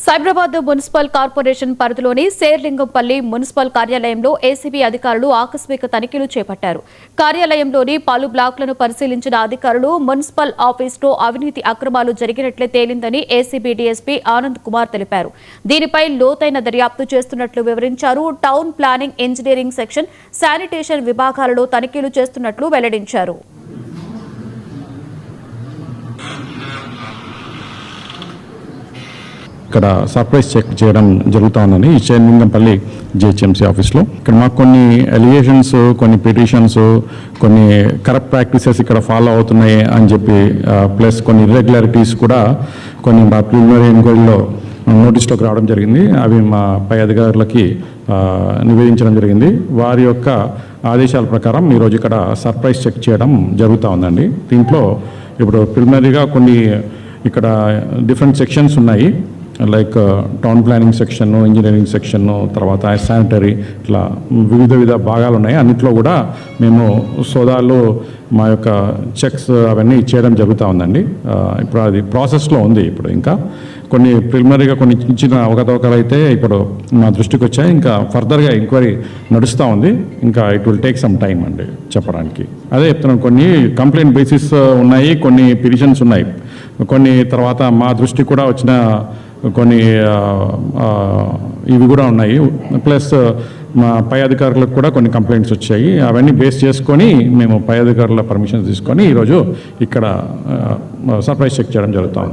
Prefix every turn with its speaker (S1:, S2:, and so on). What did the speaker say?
S1: Cyberabad municipal corporation పరిధిలోని Serilingampally municipal కార్యాలయంలో ACB అధికారులు ఆకస్మిక తనిఖీలు చేపట్టారు. కార్యాలయంలోని పలు బ్లాక్లను పరిశీలించిన అధికారులు మున్సిపల్ ఆఫీసులో అవినీతి అక్రమాలు జరిగినట్లే తేలిందని ఏసీబీ డీఎస్పీ ఆనంద్ కుమార్ తెలిపారు. దీనిపై లోతైన దర్యాప్తు చేస్తున్నట్లు వివరించారు. Town planning, engineering section, sanitation విభాగాలలో తనిఖీలు చేస్తున్నట్లు వెల్లడించారు.
S2: ఇక్కడ సర్ప్రైజ్ చెక్ చేయడం జరుగుతుందని ఈ శేర్లింగంపల్లి జిహెచ్ఎంసీ ఆఫీస్లో ఇక్కడ మాకు కొన్ని ఎలిగేషన్స్, కొన్ని పిటిషన్స్, కొన్ని కరప్ట్ ప్రాక్టీసెస్ ఇక్కడ ఫాలో అవుతున్నాయి అని చెప్పి ప్లస్ కొన్ని ఇర్రెగ్యులారిటీస్ కూడా కొన్ని మా ప్రిలిమినరీ ఎంక్వైరీలో నోటీస్లోకి రావడం జరిగింది. అవి మా పై అధికారులకి నివేదించడం జరిగింది. వారి యొక్క ఆదేశాల ప్రకారం ఈరోజు ఇక్కడ సర్ప్రైజ్ చెక్ చేయడం జరుగుతూ ఉందండి. దీంట్లో ఇప్పుడు ప్రిలిమినరీగా కొన్ని ఇక్కడ డిఫరెంట్ సెక్షన్స్ ఉన్నాయి. Like town planning section, engineering section, తర్వాత శానిటరీ, ఇట్లా వివిధ భాగాలు ఉన్నాయి. అన్నింటిలో కూడా మేము సోదాలు, మా యొక్క చెక్స్ అవన్నీ చేయడం జరుగుతూ ఉందండి. ఇప్పుడు అది ప్రాసెస్లో ఉంది. ఇప్పుడు ఇంకా కొన్ని ప్రిలిమినరీగా కొన్ని చిన్న అవకతవకలు అయితే ఇప్పుడు మా దృష్టికి వచ్చాయి. ఇంకా ఫర్దర్గా ఎంక్వైరీ నడుస్తూ ఉంది. ఇంకా it will take some time అండి చెప్పడానికి. అదే చెప్తున్నాను, కొన్ని కంప్లైంట్ బేసిస్ ఉన్నాయి, కొన్ని పిటిషన్స్ ఉన్నాయి, కొన్ని తర్వాత మా దృష్టికి కూడా వచ్చిన కొన్ని ఇవి కూడా ఉన్నాయి. ప్లస్ మా పై అధికారులకు కూడా కొన్ని కంప్లైంట్స్ వచ్చాయి. అవన్నీ బేస్ చేసుకొని మేము పై అధికారుల పర్మిషన్ తీసుకొని ఈరోజు ఇక్కడ సర్ప్రైజ్ చెక్ చేయడం జరుగుతుంది.